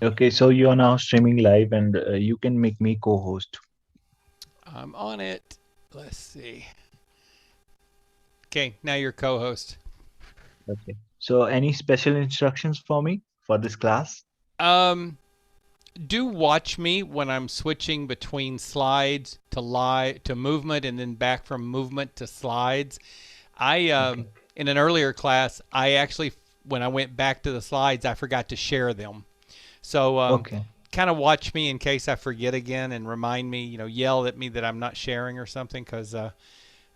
Okay, so you are now streaming live and you can make me co-host. I'm on it. Let's see. Okay, now you're co-host. Okay. So any special instructions for me for this class? Um, do watch me when I'm switching between slides to live to movement and then back from movement to slides. I Okay. in an earlier class, I actually when I went back to the slides, I forgot to share them. So Okay. kind of watch me in case I forget again and remind me, yell at me that I'm not sharing or something because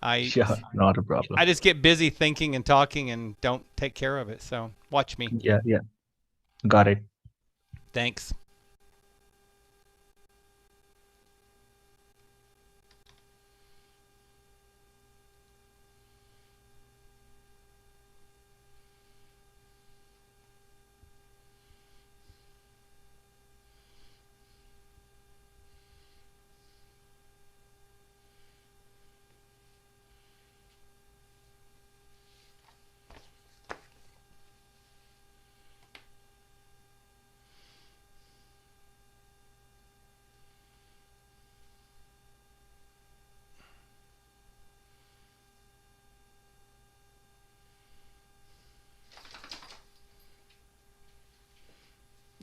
I Sure, not a problem. I just get busy thinking and talking and don't take care of it. So watch me. Yeah, yeah. Got it. Thanks.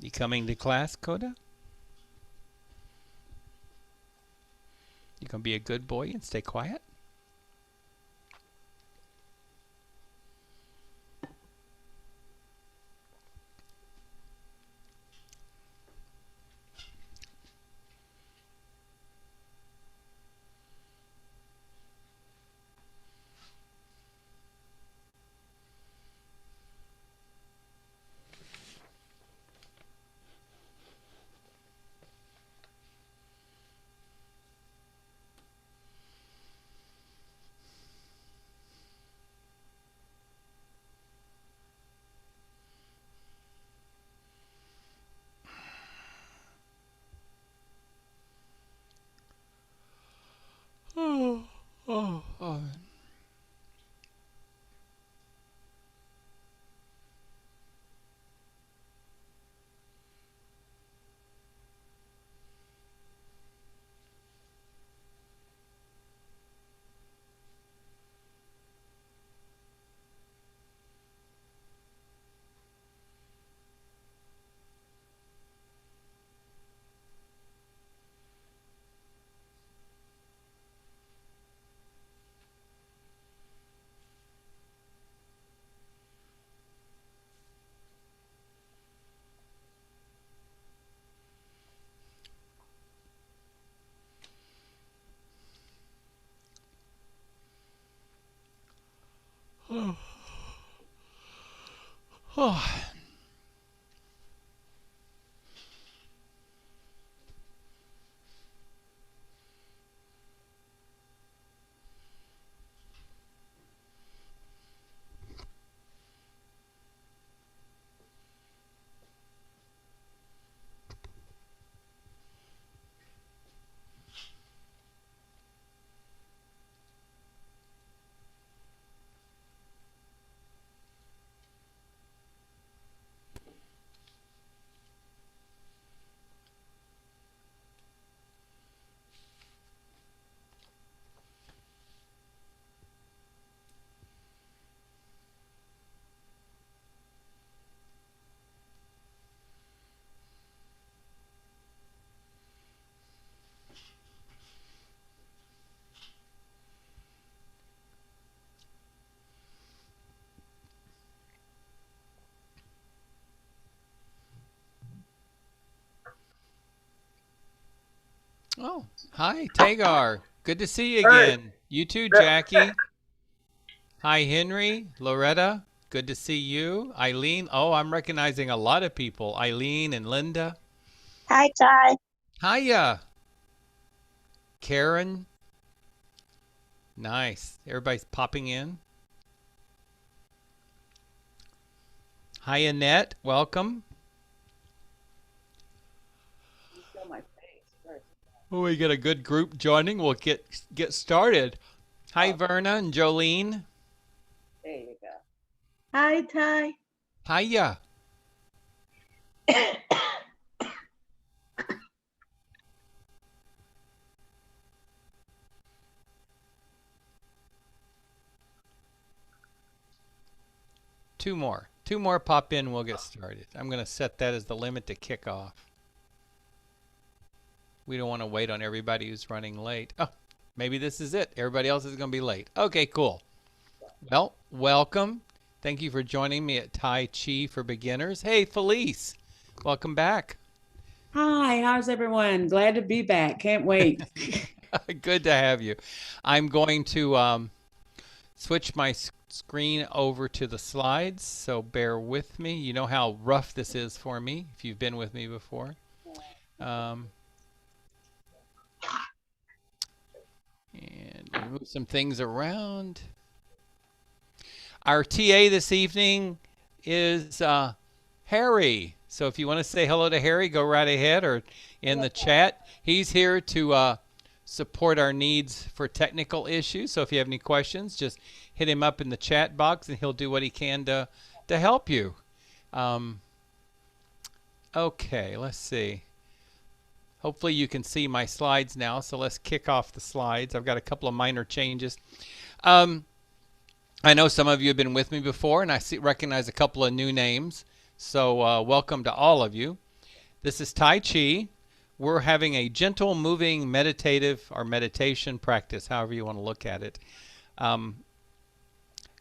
You coming to class, Coda? You gonna be a good boy and stay quiet? Oh, oh, oh. Oh. Oh, hi, Tagar. Good to see you Hey, again. You too, yeah, Jackie. Hi, Henry. Loretta. Good to see you. Eileen. Oh, I'm recognizing a lot of people. Eileen and Linda. hi, Tai. Hiya. Karen. Nice. Everybody's popping in. Hi, Annette. Welcome. Show my face first. Oh, we got a good group joining. We'll get started. Hi, Oh, Verna and Jolene. there you go. Hi, Ty. Hiya. Two more. Two more pop in, we'll get started. I'm going to set that as the limit to kick off. We don't want to wait on everybody who's running late. Oh, maybe this is it. Everybody else is going to be late. Okay, cool. Well, welcome. Thank you for joining me at Tai Chi for Beginners. Hey, Felice. Welcome back. Hi, how's everyone? Glad to be back. Can't wait. Good to have you. I'm going to switch my screen over to the slides, so bear with me. You know how rough this is for me if you've been with me before. And move some things around. Our TA this evening is Harry. So if you want to say hello to Harry, go right ahead, or in the chat. He's here to support our needs for technical issues. So if you have any questions, just hit him up in the chat box and he'll do what he can to help you. Okay, let's see. Hopefully you can see my slides now, so let's kick off the slides. I've got a couple of minor changes. I know some of you have been with me before, and I recognize a couple of new names. So welcome to all of you. This is Tai Chi. We're having a gentle, moving, meditative or meditation practice, however you want to look at it.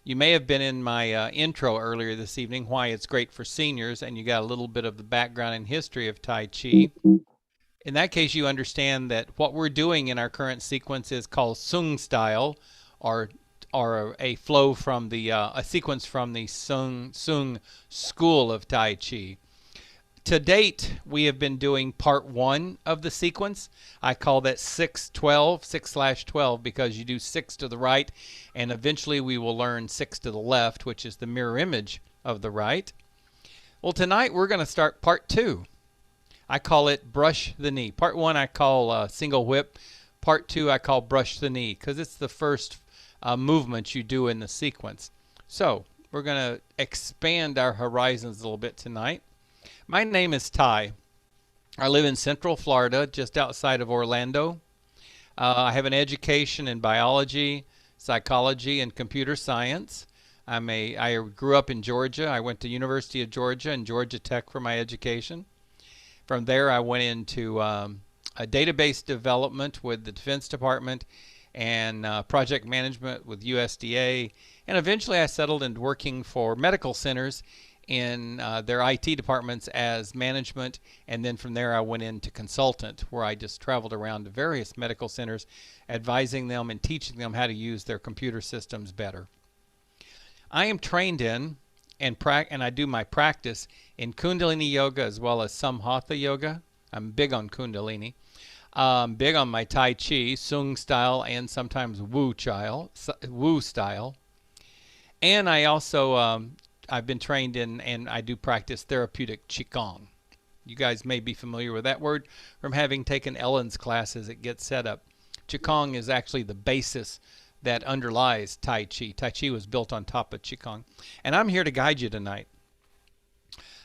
You may have been in my intro earlier this evening, why it's great for seniors, and you got a little bit of the background and history of Tai Chi. In that case, you understand that what we're doing in our current sequence is called Sung style, or a flow from the a sequence from the Sung school of Tai Chi. To date, we have been doing part 1 of the sequence. I call that 6-12, 6/12, because you do 6 to the right, and eventually we will learn 6 to the left, which is the mirror image of the right. Well, tonight we're going to start part 2. I call it brush the knee. Part 1 I call single whip. Part 2 I call brush the knee, because it's the first movement you do in the sequence. So we're going to expand our horizons a little bit tonight. My name is Tai. I live in Central Florida, just outside of Orlando. I have an education in biology, psychology, and computer science. I grew up in Georgia. I went to University of Georgia and Georgia Tech for my education. From there, I went into a database development with the Defense Department and project management with USDA. And eventually, I settled into working for medical centers in their IT departments as management. And then from there, I went into consultant, where I just traveled around to various medical centers, advising them and teaching them how to use their computer systems better. I am trained in and I do my practice in Kundalini yoga as well as some Hatha yoga. I'm big on Kundalini. Big on my Tai Chi, Sung style, and sometimes Wu style. And I also, I've been trained in and I do practice therapeutic Qigong. You guys may be familiar with that word from having taken Ellen's classes at Get Set Up. Qigong is actually the basis that underlies Tai Chi. Tai Chi was built on top of Qigong. And I'm here to guide you tonight.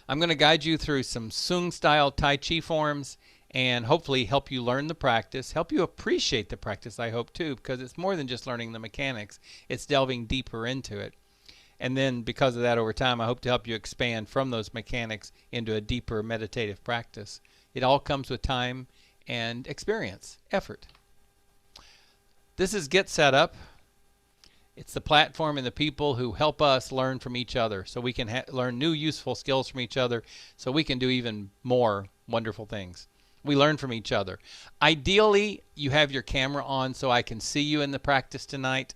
I'm going to guide you through some Sung style Tai Chi forms and hopefully help you learn the practice, help you appreciate the practice, I hope too, because it's more than just learning the mechanics. It's delving deeper into it. And then because of that, over time, I hope to help you expand from those mechanics into a deeper meditative practice. It all comes with time and experience, effort. This is Get Set Up. It's the platform and the people who help us learn from each other so we can learn new useful skills from each other so we can do even more wonderful things. We learn from each other. Ideally, you have your camera on so I can see you in the practice tonight.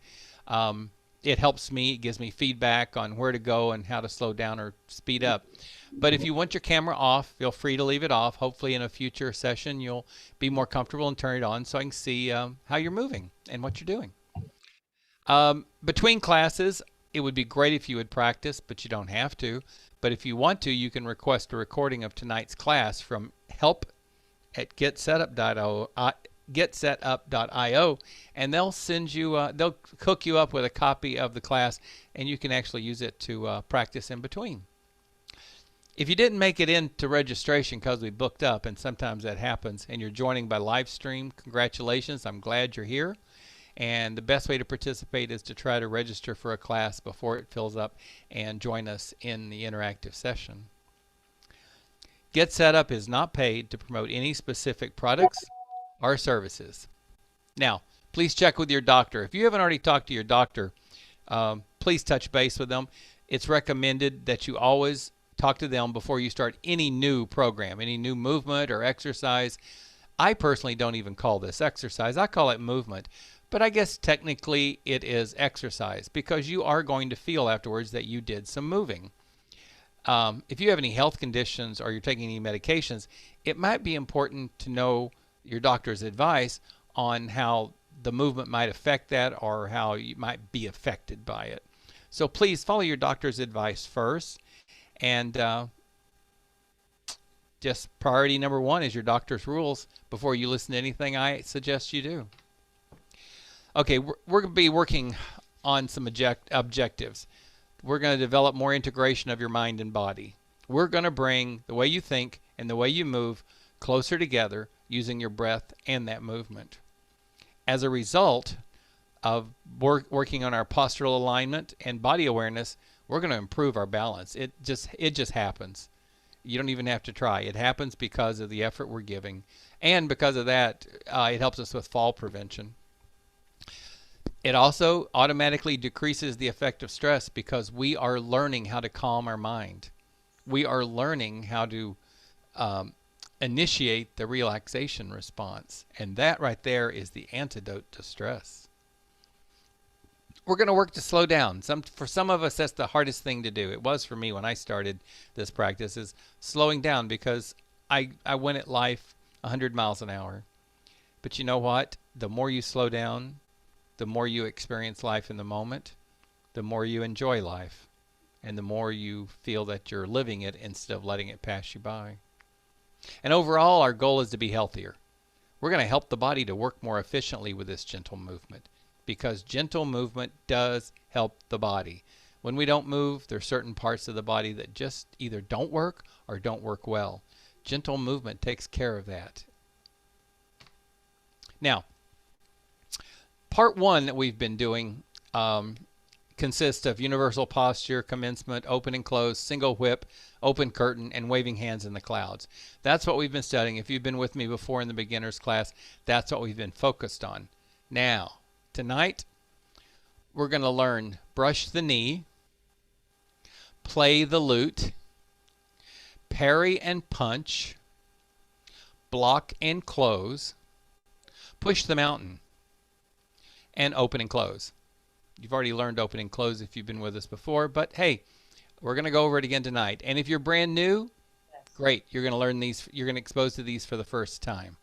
It helps me. It gives me feedback on where to go and how to slow down or speed up. But if you want your camera off, feel free to leave it off. Hopefully in a future session you'll be more comfortable and turn it on so I can see how you're moving and what you're doing. Between classes, it would be great if you would practice, but you don't have to. But if you want to, you can request a recording of tonight's class from help@getsetup.io, and they'll send you, they'll hook you up with a copy of the class, and you can actually use it to practice in between. If you didn't make it into registration because we booked up, and sometimes that happens, and you're joining by live stream, congratulations. I'm glad you're here. And the best way to participate is to try to register for a class before it fills up and join us in the interactive session. Get Set Up is not paid to promote any specific products or services. Now, please check with your doctor. If you haven't already talked to your doctor, please touch base with them. It's recommended that you always talk to them before you start any new program, any new movement or exercise. I personally don't even call this exercise. I call it movement. But I guess technically it is exercise because you are going to feel afterwards that you did some moving. If you have any health conditions or you're taking any medications, it might be important to know your doctor's advice on how the movement might affect that or how you might be affected by it. So please follow your doctor's advice first. And just priority number one is your doctor's rules before you listen to anything I suggest you do. Okay, we're going to be working on some objectives. We're going to develop more integration of your mind and body. We're going to bring the way you think and the way you move closer together using your breath and that movement. As a result of working on our postural alignment and body awareness, we're going to improve our balance. It just happens. You don't even have to try. It happens because of the effort we're giving. And because of that, it helps us with fall prevention. It also automatically decreases the effect of stress because we are learning how to calm our mind. We are learning how to initiate the relaxation response. And that right there is the antidote to stress. We're going to work to slow down. For some of us, that's the hardest thing to do. It was for me when I started this practice, is slowing down because I went at life 100 miles an hour. But you know what? The more you slow down, the more you experience life in the moment, the more you enjoy life, and the more you feel that you're living it instead of letting it pass you by. And overall, our goal is to be healthier. We're going to help the body to work more efficiently with this gentle movement because gentle movement does help the body. When we don't move, there are certain parts of the body that just either don't work or don't work well. Gentle movement takes care of that. Now, part one that we've been doing consists of universal posture, commencement, open and close, single whip, open curtain, and waving hands in the clouds. That's what we've been studying. If you've been with me before in the beginner's class, that's what we've been focused on. Now, tonight, we're going to learn brush the knee, play the lute, parry and punch, block and close, push the mountain, and open and close. You've already learned open and close if you've been with us before, but hey, we're going to go over it again tonight. And if you're brand new, great. You're going to learn these. You're going to expose to these for the first time.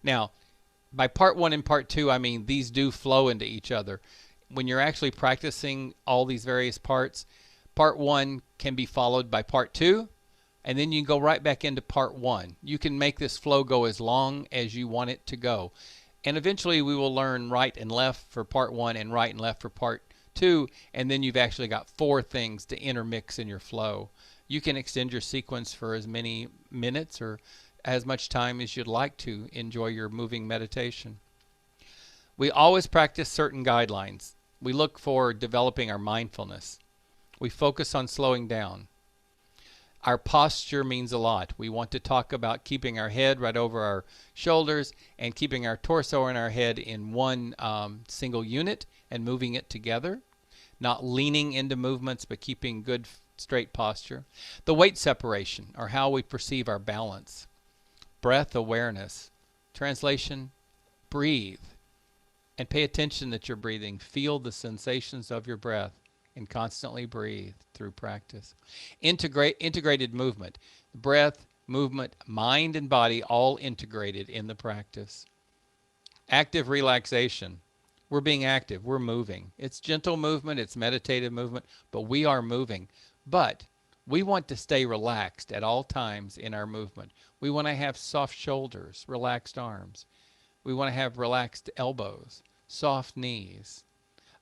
Now, by part one and part two, I mean these do flow into each other. When you're actually practicing all these various parts, part one can be followed by part two, and then you can go right back into part one. You can make this flow go as long as you want it to go. And eventually we will learn right and left for part one and right and left for part two, and then you've actually got 4 things to intermix in your flow. You can extend your sequence for as many minutes or as much time as you'd like to enjoy your moving meditation. We always practice certain guidelines. We look for developing our mindfulness. We focus on slowing down. Our posture means a lot. We want to talk about keeping our head right over our shoulders and keeping our torso and our head in one single unit and moving it together. Not leaning into movements, but keeping good straight posture. The weight separation, or how we perceive our balance. Breath awareness. Translation, breathe. And pay attention that you're breathing. Feel the sensations of your breath. And constantly breathe through practice. Integrated movement. Breath, movement, mind, and body all integrated in the practice. Active relaxation. We're being active. We're moving. It's gentle movement. It's meditative movement. But we are moving. But we want to stay relaxed at all times in our movement. We want to have soft shoulders, relaxed arms. We want to have relaxed elbows, soft knees.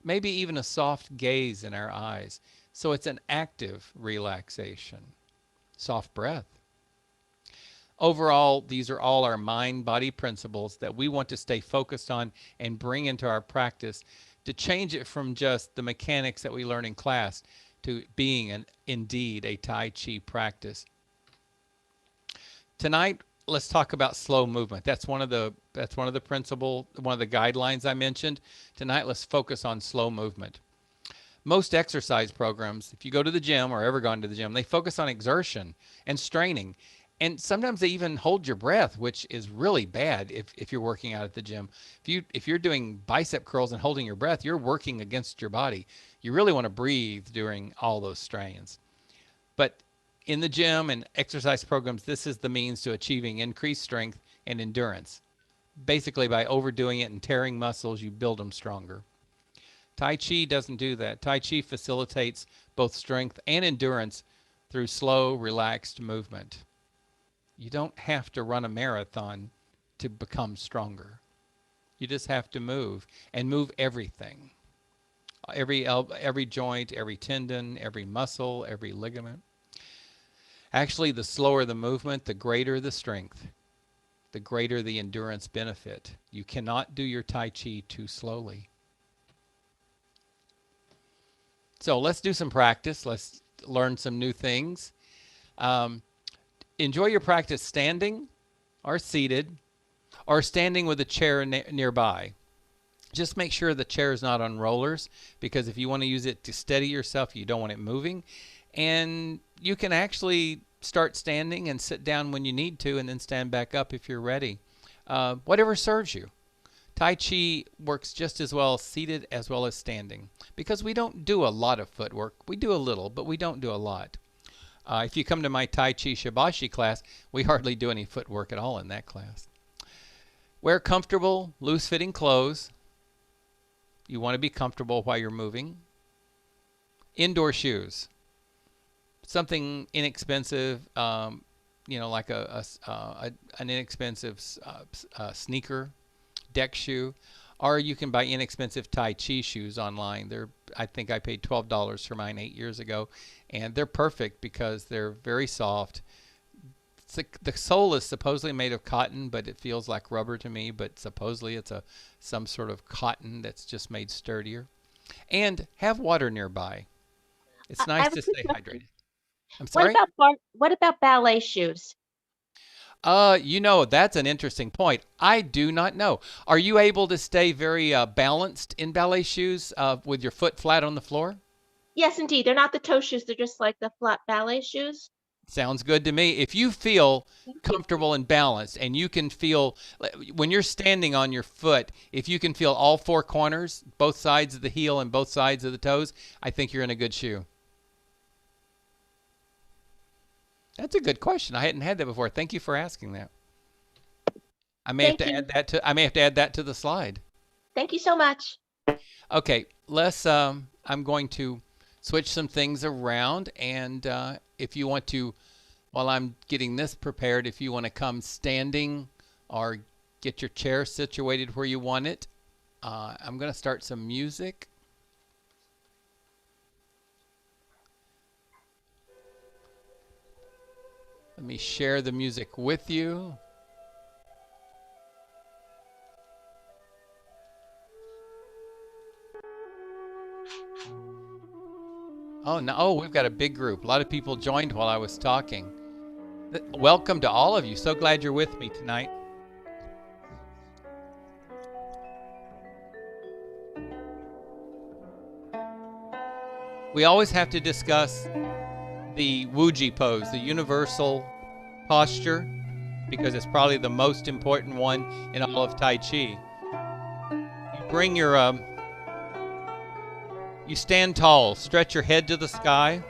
Maybe even a soft gaze in our eyes. So it's an active relaxation. Soft breath. Overall, these are all our mind-body principles that we want to stay focused on and bring into our practice to change it from just the mechanics that we learn in class to being indeed a Tai Chi practice. Tonight, let's talk about slow movement. That's one of the principles, one of the guidelines I mentioned. Tonight, let's focus on slow movement. Most exercise programs, if you go to the gym or ever gone to the gym, they focus on exertion and straining. And sometimes they even hold your breath, which is really bad if you're working out at the gym. If you're doing bicep curls and holding your breath, you're working against your body. You really want to breathe during all those strains. But in the gym and exercise programs, this is the means to achieving increased strength and endurance. Basically, by overdoing it and tearing muscles, you build them stronger. Tai Chi doesn't do that. Tai Chi facilitates both strength and endurance through slow, relaxed movement. You don't have to run a marathon to become stronger. You just have to move, and move everything. Every joint, every tendon, every muscle, every ligament. Actually, the slower the movement, the greater the strength, the greater the endurance benefit. You cannot do your Tai Chi too slowly. So let's do some practice. Let's learn some new things. Enjoy your practice standing or seated or standing with a chair nearby. Just make sure the chair is not on rollers, because if you want to use it to steady yourself, you don't want it moving. And you can actually start standing and sit down when you need to, and then stand back up if you're ready. Whatever serves you. Tai Chi works just as well seated as well as standing, because we don't do a lot of footwork. We do a little, but we don't do a lot. If you come to my Tai Chi Shibashi class, we hardly do any footwork at all in that class. Wear comfortable, loose-fitting clothes. You want to be comfortable while you're moving. Indoor shoes. Something inexpensive, like an inexpensive sneaker, deck shoe, or you can buy inexpensive Tai Chi shoes online. I think I paid $12 for mine 8 years ago, and they're perfect because they're very soft. The sole is supposedly made of cotton, but it feels like rubber to me, but supposedly it's some sort of cotton that's just made sturdier. And have water nearby. It's nice to stay hydrated. I'm sorry? What about ballet shoes? That's an interesting point. I do not know. Are you able to stay very balanced in ballet shoes with your foot flat on the floor? Yes, indeed. They're not the toe shoes. They're just like the flat ballet shoes. Sounds good to me. If you feel comfortable and balanced, and you can feel, when you're standing on your foot, if you can feel all four corners, both sides of the heel and both sides of the toes, I think you're in a good shoe. That's a good question. I hadn't had that before. Thank you for asking that. I may have to add that to the slide. Thank you so much. Okay, I'm going to switch some things around, and if you want to, while I'm getting this prepared, if you want to come standing or get your chair situated where you want it, I'm going to start some music. Let me share the music with you. Oh, no. Oh, we've got a big group. A lot of people joined while I was talking. Welcome to all of you. So glad you're with me tonight. We always have to discuss the Wuji pose, the universal posture, because it's probably the most important one in all of Tai Chi. You bring your you stand tall, stretch your head to the sky.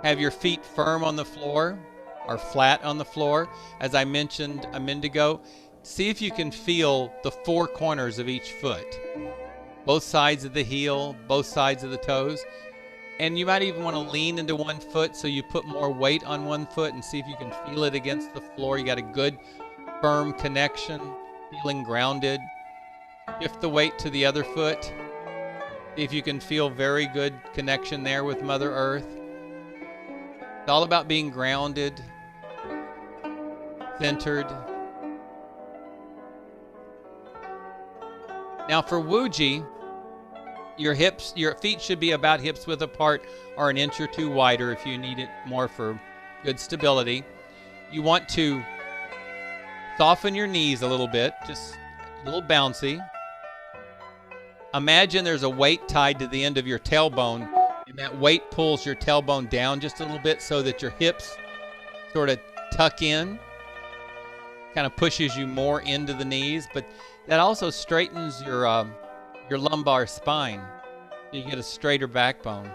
Have your feet firm on the floor or flat on the floor. As I mentioned a minute ago, see if you can feel the four corners of each foot. Both sides of the heel, both sides of the toes. And you might even want to lean into one foot so you put more weight on one foot and see if you can feel it against the floor. You got a good firm connection, feeling grounded. Shift the weight to the other foot. See if you can feel very good connection there with Mother Earth. It's all about being grounded, centered. Now for Wuji, your feet should be about hips width apart or an inch or two wider if you need it more for good stability. You want to soften your knees a little bit, just a little bouncy. Imagine there's a weight tied to the end of your tailbone, and that weight pulls your tailbone down just a little bit so that your hips sort of tuck in, kind of pushes you more into the knees, but that also straightens your lumbar spine. You get a straighter backbone.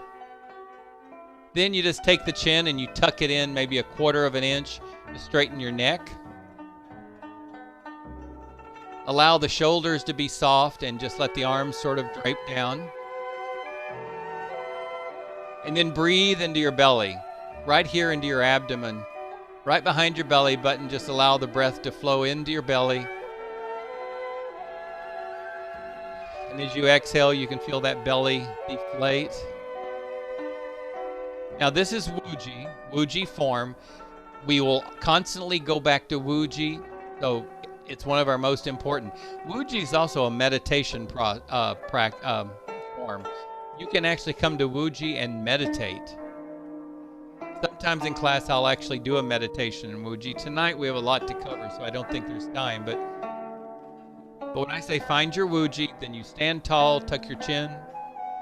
Then you just take the chin and you tuck it in maybe a quarter of an inch to straighten your neck. Allow the shoulders to be soft and just let the arms sort of drape down. And then breathe into your belly, right here into your abdomen, right behind your belly button. Just allow the breath to flow into your belly. And as you exhale, you can feel that belly deflate. Now this is Wuji form. We will constantly go back to Wuji, so it's one of our most important. Wuji is also a meditation form. You can actually come to Wuji and meditate. Sometimes in class I'll actually do a meditation in Wuji. Tonight we have a lot to cover, so I don't think there's time. But when I say find your Wuji, then you stand tall, tuck your chin,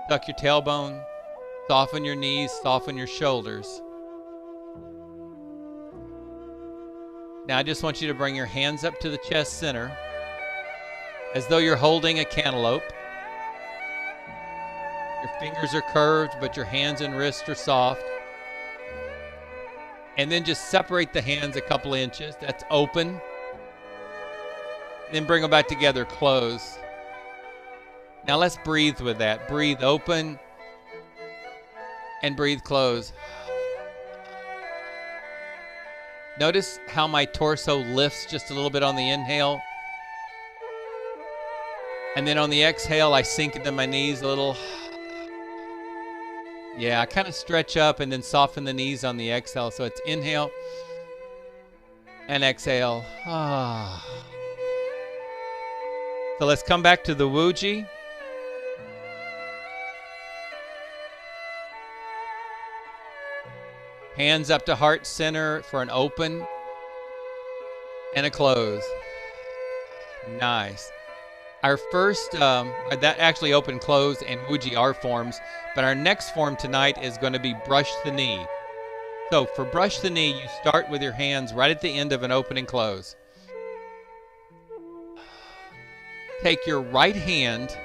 tuck your tailbone, soften your knees, soften your shoulders. Now I just want you to bring your hands up to the chest center as though you're holding a cantaloupe. Your fingers are curved, but your hands and wrists are soft. And then just separate the hands a couple inches. That's open. Then bring them back together, close. Now let's breathe with that. Breathe open and breathe close. Notice how my torso lifts just a little bit on the inhale. And then on the exhale, I sink into my knees a little. Yeah, I kind of stretch up and then soften the knees on the exhale. So it's inhale and exhale. So let's come back to the Wuji. Hands up to heart center for an open and a close. Nice. Our first, that actually open, close, and Wuji are forms, but our next form tonight is going to be brush the knee. So for brush the knee, you start with your hands right at the end of an open and close. Take your right hand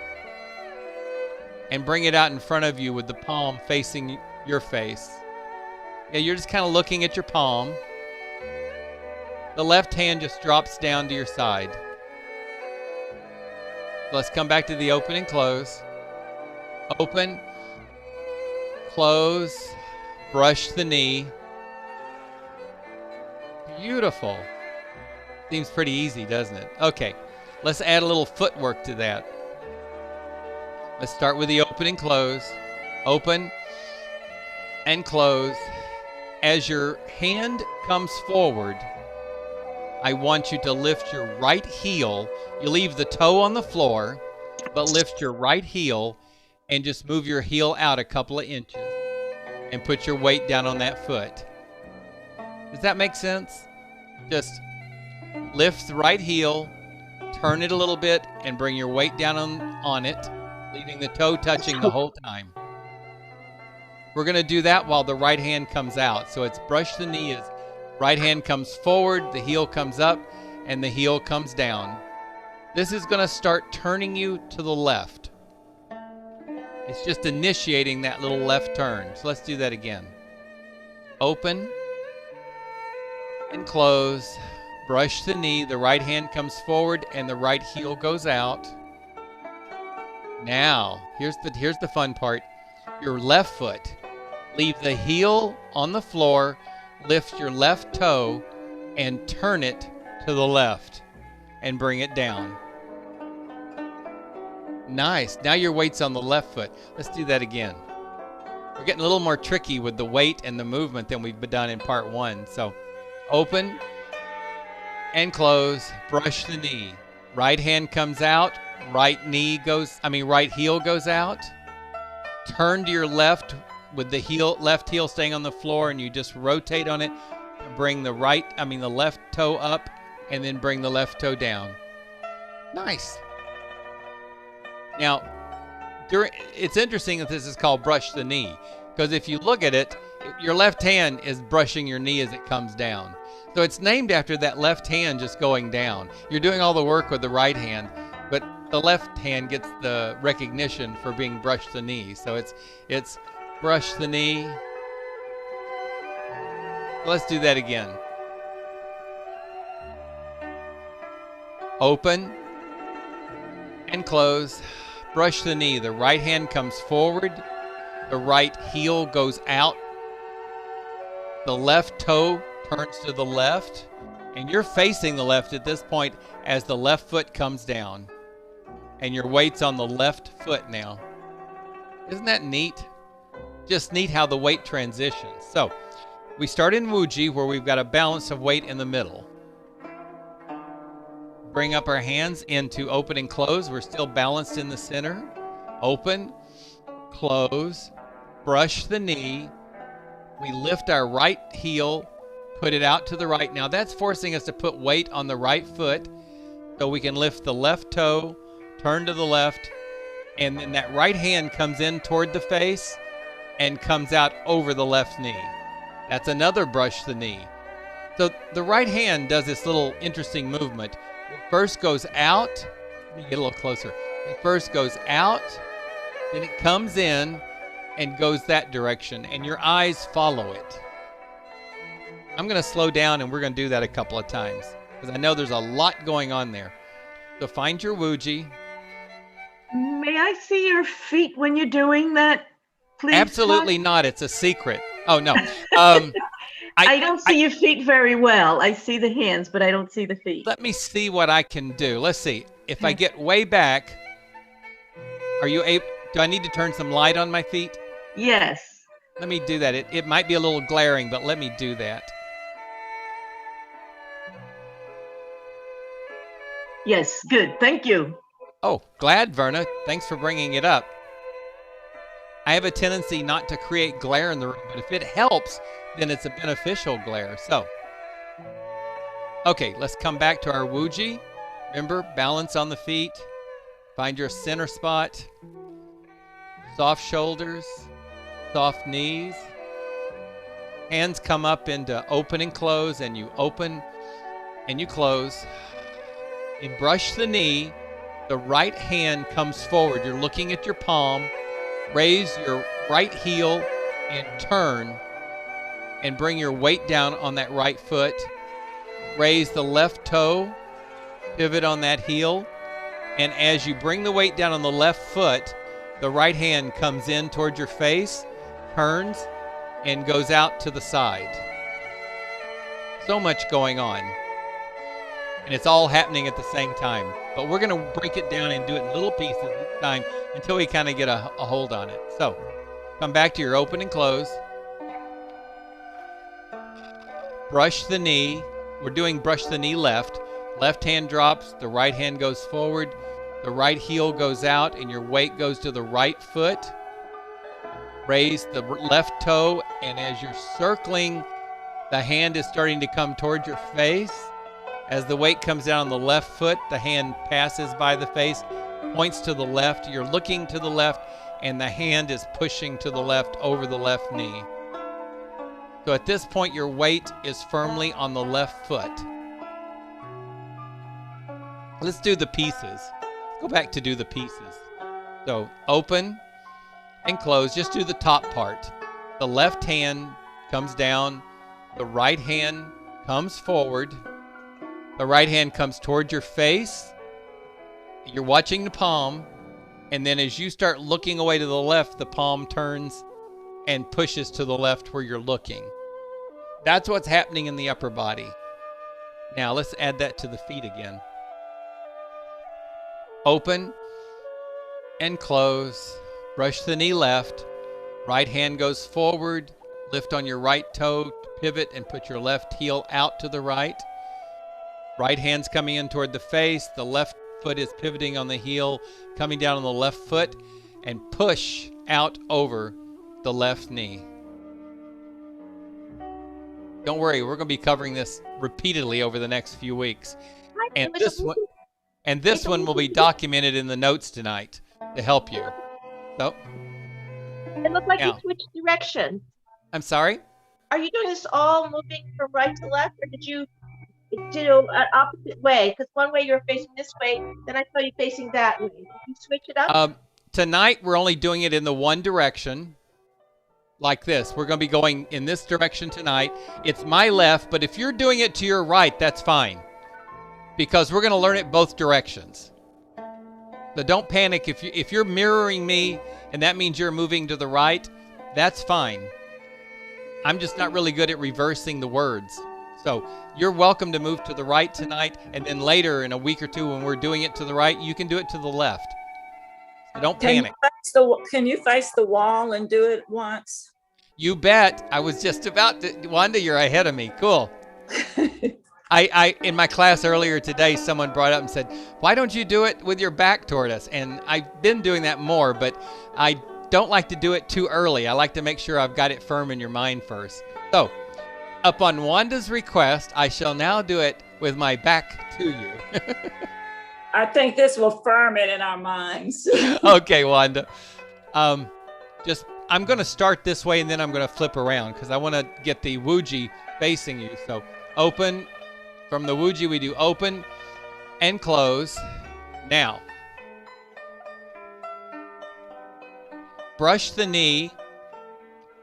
and bring it out in front of you with the palm facing your face. Yeah, you're just kind of looking at your palm. The left hand just drops down to your side. Let's come back to the open and close. Open, close, brush the knee. Beautiful. Seems pretty easy, doesn't it? Okay, let's add a little footwork to that. Let's start with the open and close. Open and close. As your hand comes forward, I want you to lift your right heel. You leave the toe on the floor, but lift your right heel and just move your heel out a couple of inches and put your weight down on that foot. Does that make sense? Just lift the right heel, turn it a little bit, and bring your weight down on it, leaving the toe touching the whole time. We're going to do that while the right hand comes out. So it's brush the knee as right hand comes forward, the heel comes up, and the heel comes down. This is going to start turning you to the left. It's just initiating that little left turn. So let's do that again. Open and close. Brush the knee, the right hand comes forward, and the right heel goes out. Now, here's the fun part. Your left foot. Leave the heel on the floor, lift your left toe, and turn it to the left, and bring it down. Nice. Now your weight's on the left foot. Let's do that again. We're getting a little more tricky with the weight and the movement than we've done in part 1. So open and close, brush the knee. Right hand comes out, right heel goes out. Turn to your left with the left heel staying on the floor, and you just rotate on it. Bring the left toe up, and then bring the left toe down. Nice. Now, it's interesting that this is called brush the knee, because if you look at it, your left hand is brushing your knee as it comes down. So it's named after that left hand just going down. You're doing all the work with the right hand, but the left hand gets the recognition for being brush the knee. So it's brush the knee. Let's do that again. Open and close. Brush the knee. The right hand comes forward. The right heel goes out. The left toe turns to the left. And you're facing the left at this point as the left foot comes down. And your weight's on the left foot now. Isn't that neat? Just neat how the weight transitions. So we start in Wuji, where we've got a balance of weight in the middle. Bring up our hands into open and close. We're still balanced in the center. Open, close, brush the knee. We lift our right heel, put it out to the right. Now that's forcing us to put weight on the right foot so we can lift the left toe, turn to the left, and then that right hand comes in toward the face and comes out over the left knee. That's another brush the knee. So the right hand does this little interesting movement. It first goes out. Let me get a little closer. It first goes out, then it comes in and goes that direction, and your eyes follow it. I'm going to slow down, and we're going to do that a couple of times because I know there's a lot going on there. So find your Wuji. May I see your feet when you're doing that, please? Absolutely not. It's a secret. Oh, no. I don't see your feet very well. I see the hands, but I don't see the feet. Let me see what I can do. Let's see. If I get way back, are you able? Do I need to turn some light on my feet? Yes. Let me do that. It might be a little glaring, but let me do that. Yes, good. Thank you. Oh, glad, Verna. Thanks for bringing it up. I have a tendency not to create glare in the room, but if it helps, then it's a beneficial glare. So, okay, let's come back to our Wuji. Remember, balance on the feet. Find your center spot. Soft shoulders, soft knees. Hands come up into open and close, and you open and you close. And brush the knee. The right hand comes forward. You're looking at your palm. Raise your right heel and turn and bring your weight down on that right foot. Raise the left toe, pivot on that heel, and as you bring the weight down on the left foot, the right hand comes in toward your face, turns, and goes out to the side. So much going on. And it's all happening at the same time. But we're going to break it down and do it in little pieces each time until we kind of get a hold on it. So, come back to your open and close. Brush the knee. We're doing brush the knee left. Left hand drops, the right hand goes forward, the right heel goes out, and your weight goes to the right foot. Raise the left toe, and as you're circling, the hand is starting to come toward your face. As the weight comes down on the left foot, the hand passes by the face, points to the left. You're looking to the left, and the hand is pushing to the left over the left knee. So at this point, your weight is firmly on the left foot. Let's do the pieces. Go back to do the pieces. So open and close. Just do the top part. The left hand comes down. The right hand comes forward. The right hand comes toward your face. You're watching the palm. And then as you start looking away to the left, the palm turns and pushes to the left where you're looking. That's what's happening in the upper body. Now let's add that to the feet again. Open and close. Brush the knee left. Right hand goes forward. Lift on your right toe, pivot, and put your left heel out to the right. Right hand's coming in toward the face. The left foot is pivoting on the heel, coming down on the left foot, and push out over the left knee. Don't worry, we're going to be covering this repeatedly over the next few weeks. And this one will be documented in the notes tonight to help you. So, It looked like you now, switched direction. I'm sorry? Are you doing this all moving from right to left, or did you do an opposite way? Because one way you're facing this way, then I saw you facing that way. Did you switch it up? Tonight, we're only doing it in the one direction, like this. We're going to be going in this direction tonight. It's my left, but if you're doing it to your right, that's fine, because we're going to learn it both directions. So don't panic. If you're mirroring me and that means you're moving to the right, that's fine. I'm just not really good at reversing the words. So you're welcome to move to the right tonight, and then later in a week or two when we're doing it to the right, you can do it to the left. So don't panic. Can you face the wall and do it once? You bet. I was just about to. Wanda, you're ahead of me. Cool. I in my class earlier today, someone brought up and said, why don't you do it with your back toward us? And I've been doing that more, but I don't like to do it too early. I like to make sure I've got it firm in your mind first. So, upon Wanda's request, I shall now do it with my back to you. I think this will firm it in our minds. Okay, Wanda. I'm going to start this way, and then I'm going to flip around because I want to get the wuji facing you. So, open. From the wuji, we do open and close. Now, brush the knee.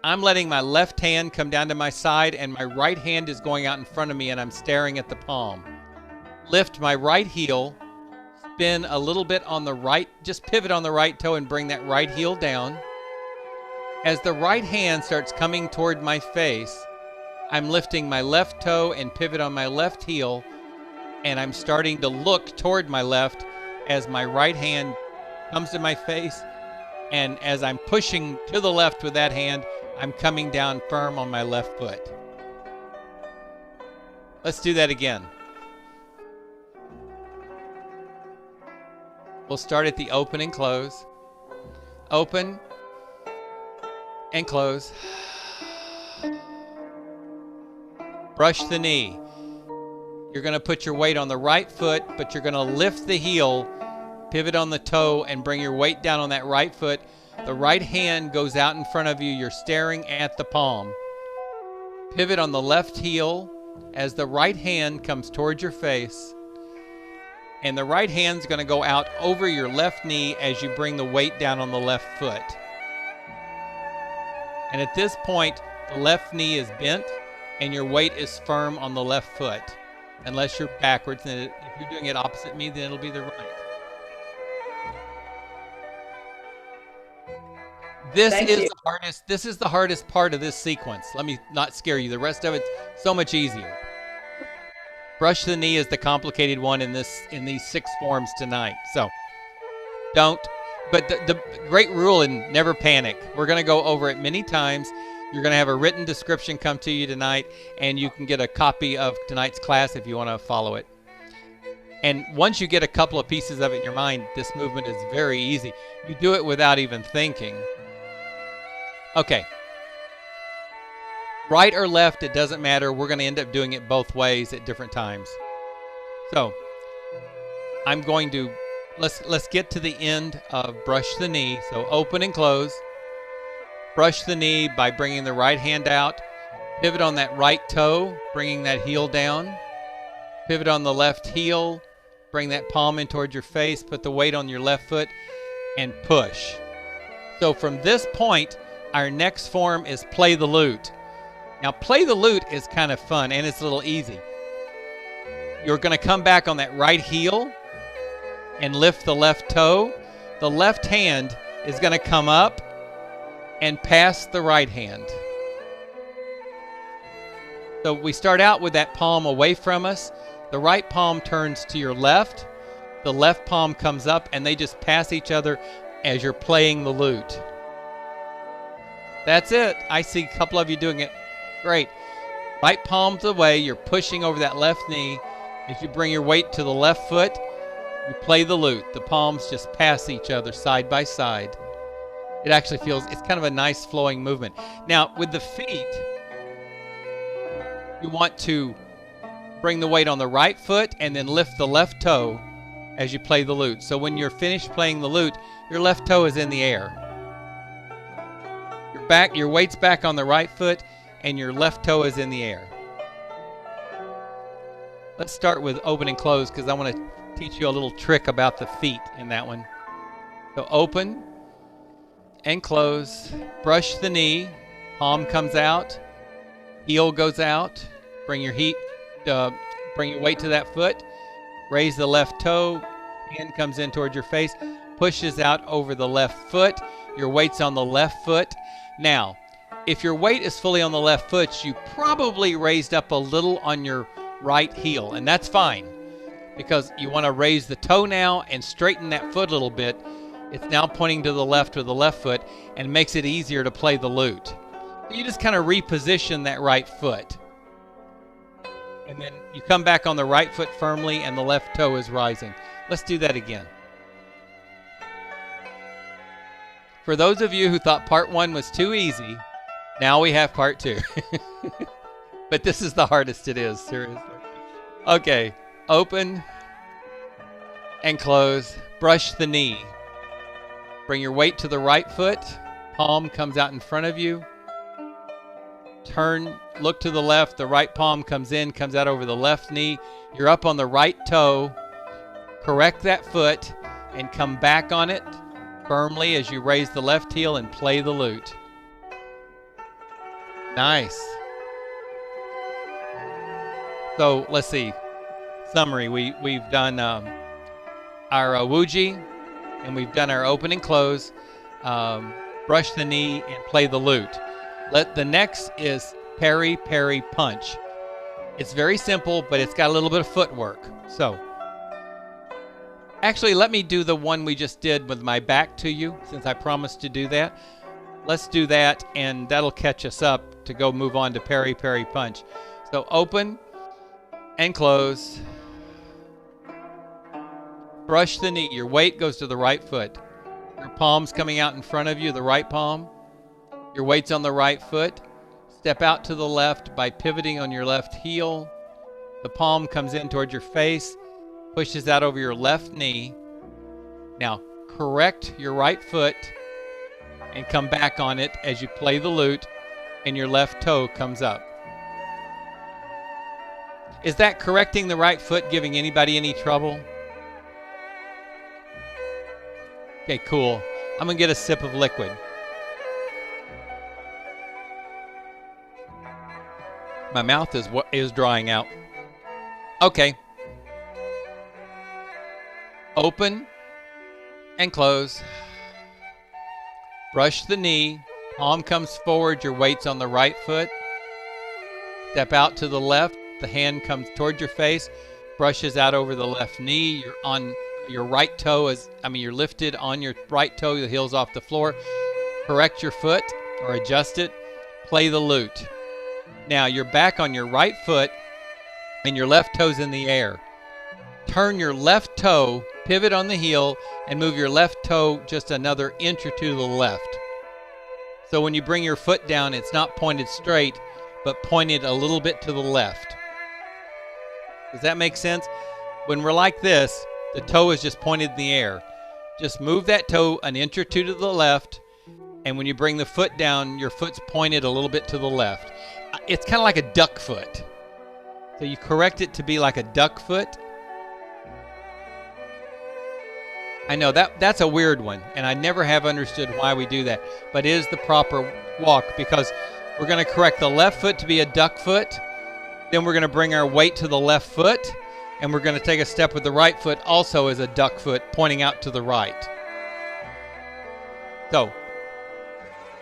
I'm letting my left hand come down to my side, and my right hand is going out in front of me, and I'm staring at the palm. Lift my right heel, spin a little bit on the right, just pivot on the right toe and bring that right heel down. As the right hand starts coming toward my face, I'm lifting my left toe and pivot on my left heel, and I'm starting to look toward my left as my right hand comes to my face, and as I'm pushing to the left with that hand, I'm coming down firm on my left foot. Let's do that again. We'll start at the open and close. Open and close. Brush the knee. You're going to put your weight on the right foot, but you're going to lift the heel, pivot on the toe, and bring your weight down on that right foot. The right hand goes out in front of you. You're staring at the palm. Pivot on the left heel as the right hand comes towards your face. And the right hand's going to go out over your left knee as you bring the weight down on the left foot. And at this point, the left knee is bent and your weight is firm on the left foot. Unless you're backwards, and if you're doing it opposite me, then it'll be the right. This is the hardest part of this sequence. Let me not scare you. The rest of it's so much easier. Brush the knee is the complicated one in these 6 forms tonight. So don't. But the great rule in never panic. We're going to go over it many times. You're going to have a written description come to you tonight, and you can get a copy of tonight's class if you want to follow it. And once you get a couple of pieces of it in your mind, this movement is very easy. You do it without even thinking. Okay. Right or left, it doesn't matter. We're going to end up doing it both ways at different times. So, I'm going to, let's get to the end of brush the knee. So open and close. Brush the knee by bringing the right hand out. Pivot on that right toe, bringing that heel down. Pivot on the left heel. Bring that palm in towards your face. Put the weight on your left foot and push. So from this point, our next form is play the lute. Now, play the lute is kind of fun, and it's a little easy. You're going to come back on that right heel and lift the left toe. The left hand is going to come up and pass the right hand. So we start out with that palm away from us. The right palm turns to your left. The left palm comes up, and they just pass each other as you're playing the lute. That's it. I see a couple of you doing it. Great. Right palms away. You're pushing over that left knee. As you bring your weight to the left foot, you play the lute. The palms just pass each other side by side. It actually feels, it's kind of a nice flowing movement. Now, with the feet, you want to bring the weight on the right foot and then lift the left toe as you play the lute. So when you're finished playing the lute, your left toe is in the air. Your weight's back on the right foot and your left toe is in the air. Let's start with open and close because I want to teach you a little trick about the feet in that one. So open and close. Brush the knee. Palm comes out. Heel goes out. Bring your weight to that foot. Raise the left toe. Hand comes in towards your face. Pushes out over the left foot. Your weight's on the left foot. Now, if your weight is fully on the left foot, you probably raised up a little on your right heel, and that's fine because you want to raise the toe now and straighten that foot a little bit. It's now pointing to the left with the left foot and makes it easier to play the lute. You just kind of reposition that right foot. And then you come back on the right foot firmly and the left toe is rising. Let's do that again. For those of you who thought part one was too easy, now we have part two. But this is the hardest it is, seriously. Okay, open and close. Brush the knee. Bring your weight to the right foot. Palm comes out in front of you. Turn, look to the left. The right palm comes in, comes out over the left knee. You're up on the right toe. Correct that foot and come back on it firmly as you raise the left heel and play the lute. Nice. So let's see. Summary. We've done our wuji, and we've done our open and close. Brush the knee and play the lute. The next is parry, parry, punch. It's very simple, but it's got a little bit of footwork. So, actually, let me do the one we just did with my back to you, since I promised to do that. Let's do that, and that'll catch us up to go move on to parry, parry, punch. So, open and close. Brush the knee. Your weight goes to the right foot. Your palm's coming out in front of you, the right palm. Your weight's on the right foot. Step out to the left by pivoting on your left heel. The palm comes in towards your face, pushes out over your left knee. Now, correct your right foot and come back on it as you play the lute, and your left toe comes up. Is that correcting the right foot giving anybody any trouble? Okay, cool. I'm going to get a sip of liquid. My mouth is drying out. Okay. Open and close. Brush the knee. Palm comes forward. Your weight's on the right foot. Step out to the left. The hand comes towards your face. Brushes out over the left knee. You're on your right toe. You're lifted on your right toe. The heel's off the floor. Correct your foot or adjust it. Play the lute. Now you're back on your right foot and your left toe's in the air. Turn your left toe, pivot on the heel, and move your left toe just another inch or two to the left. So when you bring your foot down, it's not pointed straight, but pointed a little bit to the left. Does that make sense? When we're like this, the toe is just pointed in the air. Just move that toe an inch or two to the left, and when you bring the foot down, your foot's pointed a little bit to the left. It's kind of like a duck foot. So you correct it to be like a duck foot. I know that's a weird one, and I never have understood why we do that. But it is the proper walk because we're going to correct the left foot to be a duck foot. Then we're going to bring our weight to the left foot, and we're going to take a step with the right foot also as a duck foot pointing out to the right. So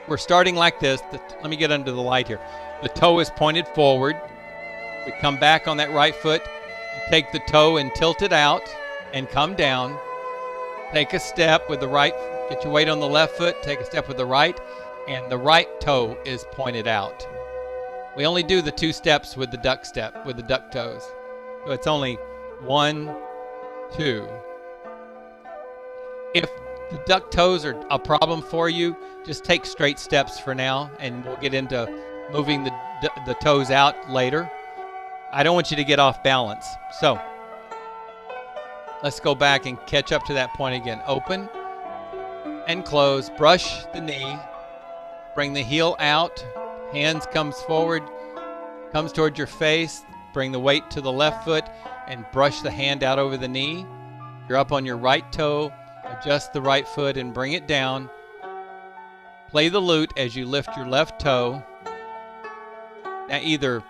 we're starting like this. Let me get under the light here. The toe is pointed forward. We come back on that right foot. You take the toe and tilt it out and come down. Take a step with the right. Get your weight on the left foot. Take a step with the right and the right toe is pointed out. We only do the 2 steps with the duck step, with the duck toes. So it's only 1, 2. If the duck toes are a problem for you, just take straight steps for now, and we'll get into moving the toes out later. I don't want you to get off balance. So let's go back and catch up to that point again. Open and close. Brush the knee. Bring the heel out. Hands comes forward, comes toward your face. Bring the weight to the left foot and brush the hand out over the knee. You're up on your right toe. Adjust the right foot and bring it down. Play the lute as you lift your left toe. Now either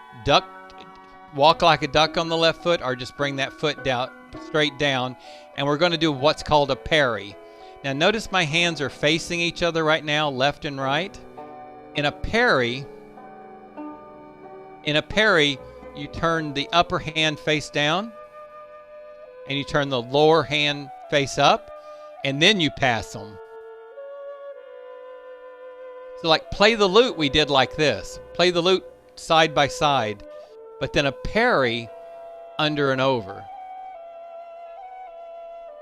walk like a duck on the left foot, or just bring that foot down, straight down. And we're going to do what's called a parry. Now notice my hands are facing each other right now, left and right. In a parry, you turn the upper hand face down, and you turn the lower hand face up, and then you pass them. So like play the lute, we did like this. Play the lute side by side, but then a parry under and over.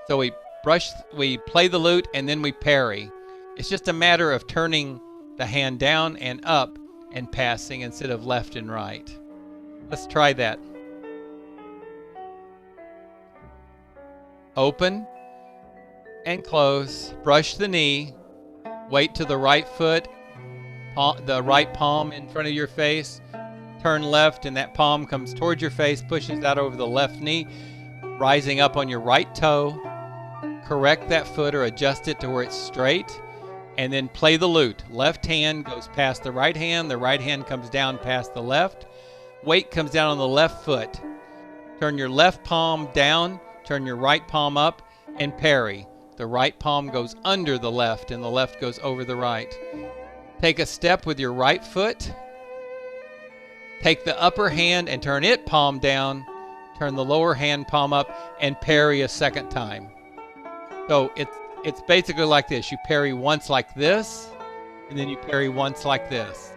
So we play the lute, and then we parry. It's just a matter of turning the hand down and up and passing instead of left and right. Let's try that. Open and close. Brush the knee. Weight to the right foot. The right palm in front of your face. Turn left, and that palm comes towards your face, pushes out over the left knee, rising up on your right toe. Correct that foot or adjust it to where it's straight, and then play the lute. Left hand goes past the right hand comes down past the left. Weight comes down on the left foot. Turn your left palm down, turn your right palm up, and parry. The right palm goes under the left, and the left goes over the right. Take a step with your right foot. Take the upper hand and turn it palm down. Turn the lower hand palm up and parry a second time. So it's basically like this. You parry once like this, and then you parry once like this.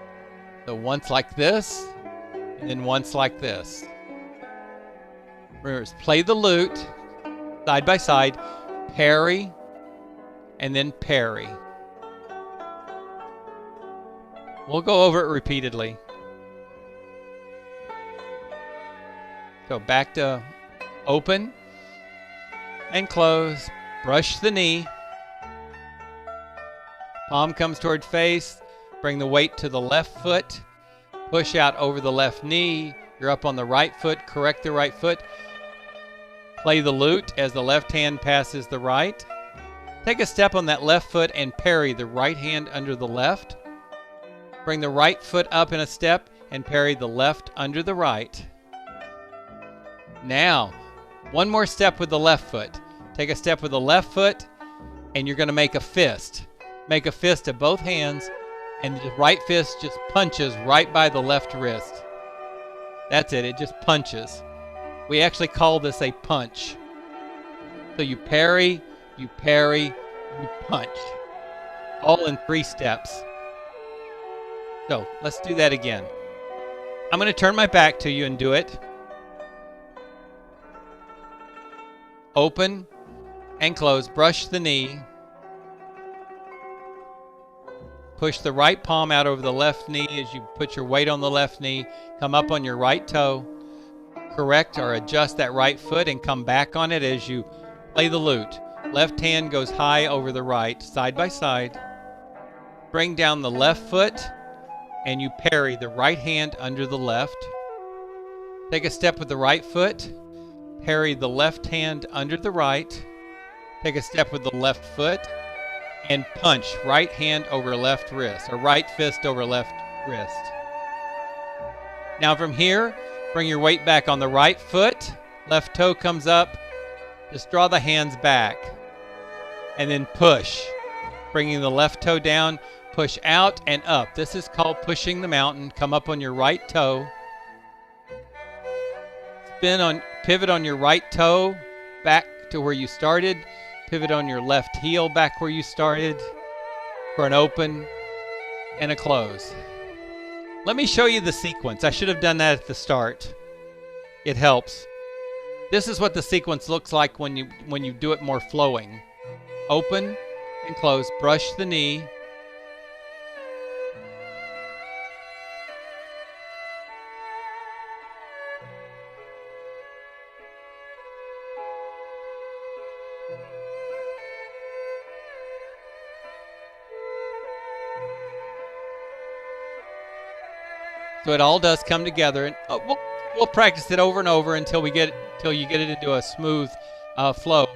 So once like this, and then once like this. Remember, play the lute side by side, parry, and then parry. We'll go over it repeatedly. So back to open and close. Brush the knee. Palm comes toward face. Bring the weight to the left foot. Push out over the left knee. You're up on the right foot. Correct the right foot. Play the lute as the left hand passes the right. Take a step on that left foot and parry the right hand under the left. Bring the right foot up in a step and parry the left under the right. Now, one more step with the left foot. Take a step with the left foot, and you're going to make a fist. Make a fist of both hands, and the right fist just punches right by the left wrist. That's it. It just punches. We actually call this a punch. So you parry, you punch. All in 3 steps. So let's do that again. I'm going to turn my back to you and do it. Open and close. Brush the knee. Push the right palm out over the left knee as you put your weight on the left knee. Come up on your right toe. Correct or adjust that right foot and come back on it as you play the lute. Left hand goes high over the right, side by side. Bring down the left foot and you parry the right hand under the left. Take a step with the right foot. Parry the left hand under the right. Take a step with the left foot and punch right hand over left wrist, or right fist over left wrist. Now from here, bring your weight back on the right foot. Left toe comes up. Just draw the hands back and then push. Bringing the left toe down, push out and up. This is called pushing the mountain. Come up on your right toe. Pivot on your right toe back to where you started. Pivot on your left heel back where you started for an open and a close. Let me show you the sequence. I should have done that at the start. It helps. This is what the sequence looks like when you do it more flowing. Open and close. Brush the knee. So it all does come together, and we'll practice it over and over until you get it into a smooth flow.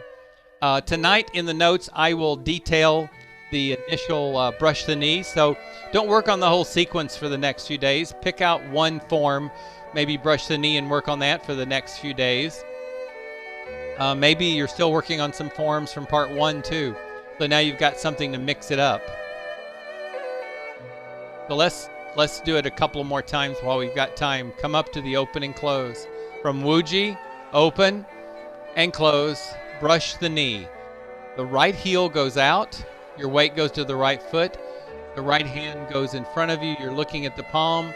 Tonight in the notes, I will detail the initial brush the knee. So don't work on the whole sequence for the next few days. Pick out one form, maybe brush the knee and work on that for the next few days. Maybe you're still working on some forms from part 1 too. So now you've got something to mix it up. So let's do it a couple more times while we've got time. Come up to the open and close. From Wuji, open and close. Brush the knee. The right heel goes out. Your weight goes to the right foot. The right hand goes in front of you. You're looking at the palm.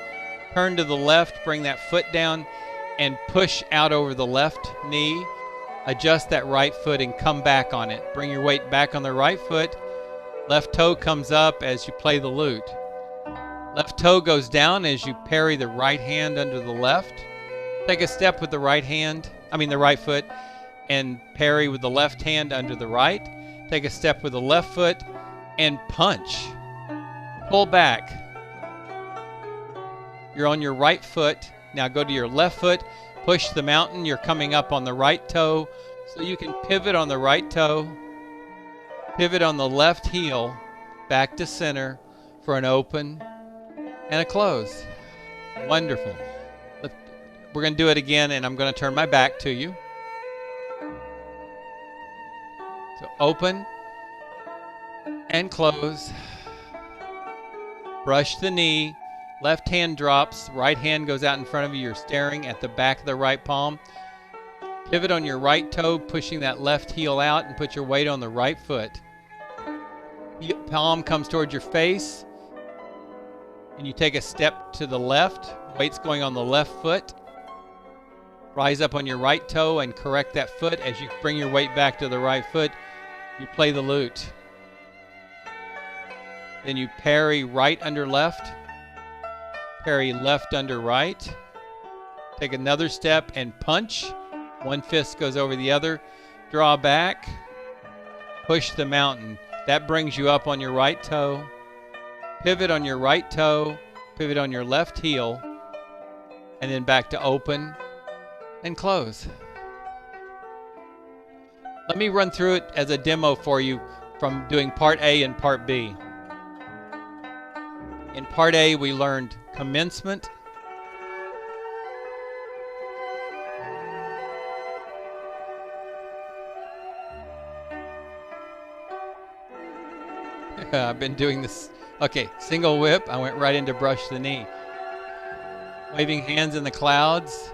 Turn to the left. Bring that foot down and push out over the left knee. Adjust that right foot and come back on it. Bring your weight back on the right foot. Left toe comes up as you play the lute. Left toe goes down as you parry the right hand under the left. Take a step with the right foot, and parry with the left hand under the right. Take a step with the left foot and punch. Pull back. You're on your right foot. Now go to your left foot. Push the mountain. You're coming up on the right toe. So you can pivot on the right toe. Pivot on the left heel. Back to center for an open and a close. Wonderful. We're going to do it again, and I'm going to turn my back to you. So open and close. Brush the knee. Left hand drops. Right hand goes out in front of you. You're staring at the back of the right palm. Pivot on your right toe, pushing that left heel out, and put your weight on the right foot. Palm comes towards your face, and you take a step to the left. Weight's going on the left foot. Rise up on your right toe and correct that foot. As you bring your weight back to the right foot, you play the lute. Then you parry right under left. Parry left under right. Take another step and punch. One fist goes over the other. Draw back. Push the mountain. That brings you up on your right toe. Pivot on your right toe. Pivot on your left heel. And then back to open and close. Let me run through it as a demo for you from doing part A and part B. In part A, we learned commencement, I've been doing this. Okay, single whip. I went right into brush the knee. Waving hands in the clouds.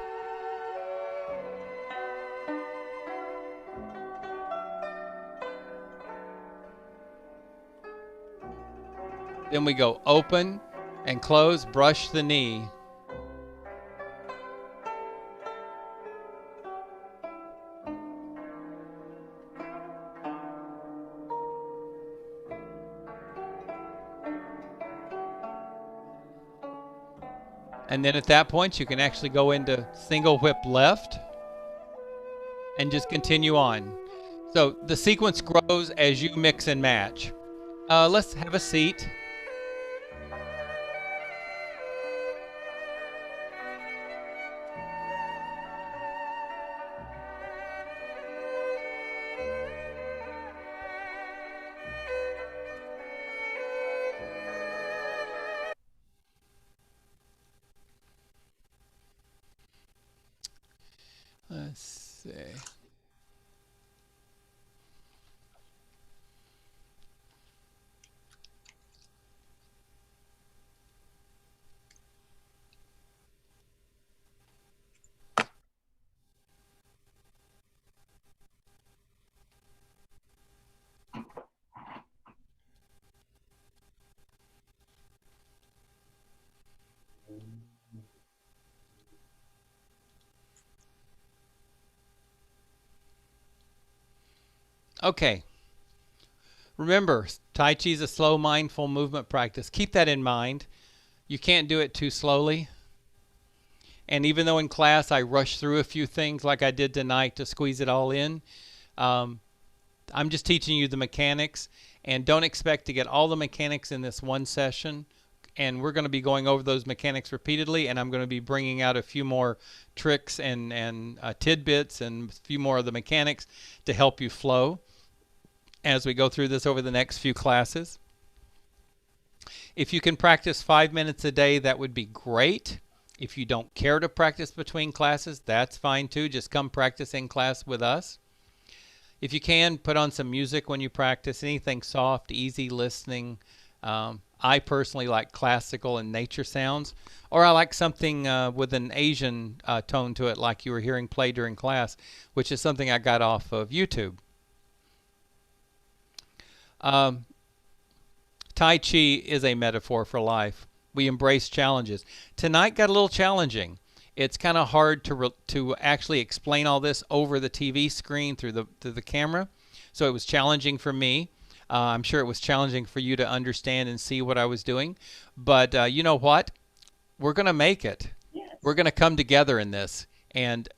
Then we go open and close, brush the knee. And then at that point, you can actually go into single whip left and just continue on. So the sequence grows as you mix and match. Let's have a seat. Let's see. Okay. Remember, Tai Chi is a slow, mindful movement practice. Keep that in mind. You can't do it too slowly. And even though in class I rush through a few things like I did tonight to squeeze it all in, I'm just teaching you the mechanics. And don't expect to get all the mechanics in this one session. And we're going to be going over those mechanics repeatedly, and I'm going to be bringing out a few more tricks and tidbits and a few more of the mechanics to help you flow as we go through this over the next few classes. If you can practice 5 minutes a day, that would be great. If you don't care to practice between classes, that's fine too. Just come practice in class with us. If you can, put on some music when you practice, anything soft, easy listening. I personally like classical and nature sounds, or I like something with an Asian tone to it, like you were hearing play during class, which is something I got off of YouTube. Tai Chi is a metaphor for life. We embrace challenges. Tonight got a little challenging. It's kind of hard to actually explain all this over the TV screen through the camera, so it was challenging for me. I'm sure it was challenging for you to understand and see what I was doing. But you know what? We're going to make it. Yes. We're going to come together in this. And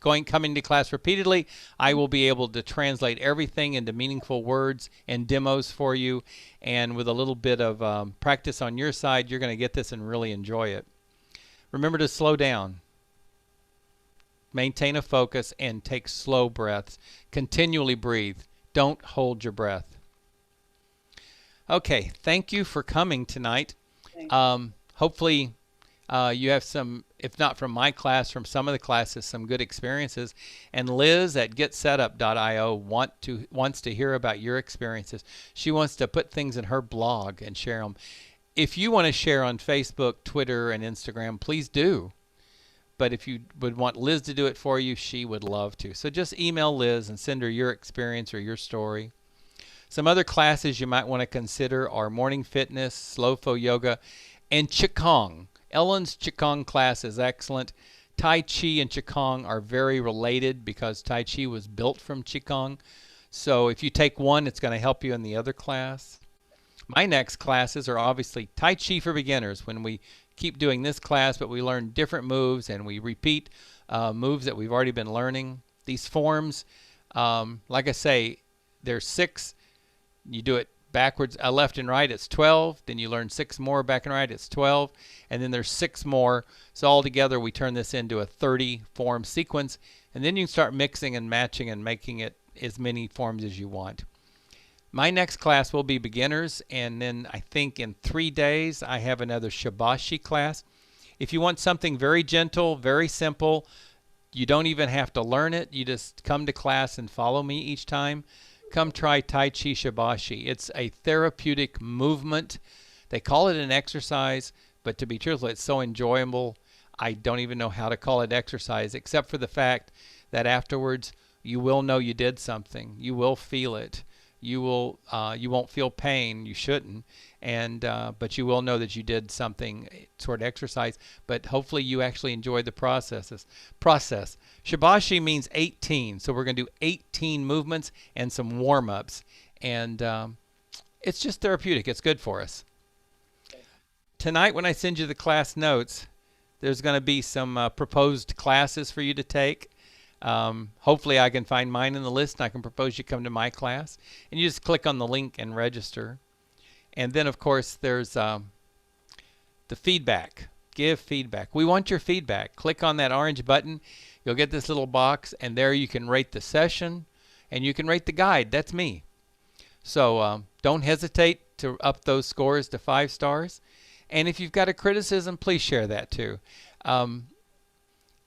coming to class repeatedly, I will be able to translate everything into meaningful words and demos for you. And with a little bit of practice on your side, you're going to get this and really enjoy it. Remember to slow down. Maintain a focus and take slow breaths. Continually breathe. Don't hold your breath. Okay, thank you for coming tonight. Hopefully you have some, if not from my class, from some of the classes, some good experiences. And Liz at getsetup.io wants to hear about your experiences. She wants to put things in her blog and share them. If you want to share on Facebook, Twitter, and Instagram, please do. But if you would want Liz to do it for you, she would love to. So just email Liz and send her your experience or your story. Some other classes you might want to consider are morning fitness, slow flow yoga, and Qigong. Ellen's Qigong class is excellent. Tai Chi and Qigong are very related because Tai Chi was built from Qigong. So if you take one, it's going to help you in the other class. My next classes are obviously Tai Chi for beginners, when we keep doing this class, but we learn different moves and we repeat moves that we've already been learning. These forms, like I say, there's 6. You do it backwards, left and right, it's 12. Then you learn 6 more back and right, it's 12. And then there's 6 more. So altogether, we turn this into a 30 form sequence. And then you can start mixing and matching and making it as many forms as you want. My next class will be beginners, and then I think in 3 days I have another Shibashi class. If you want something very gentle, very simple, you don't even have to learn it. You just come to class and follow me each time. Come try Tai Chi Shibashi. It's a therapeutic movement. They call it an exercise, but to be truthful, it's so enjoyable. I don't even know how to call it exercise, except for the fact that afterwards you will know you did something. You will feel it. You won't feel pain. You shouldn't, but you will know that you did something sort of exercise. But hopefully you actually enjoy the process. Shibashi means 18, so we're going to do 18 movements and some warm-ups, and it's just therapeutic. It's good for us. Tonight, when I send you the class notes, there's going to be some proposed classes for you to take. Hopefully I can find mine in the list and I can propose you come to my class, and you just click on the link and register. And then of course there's the feedback. Give feedback. We want your feedback. Click on that orange button. You'll get this little box, and there you can rate the session and you can rate the guide. That's me. So don't hesitate to up those scores to 5 stars. And if you've got a criticism, please share that too.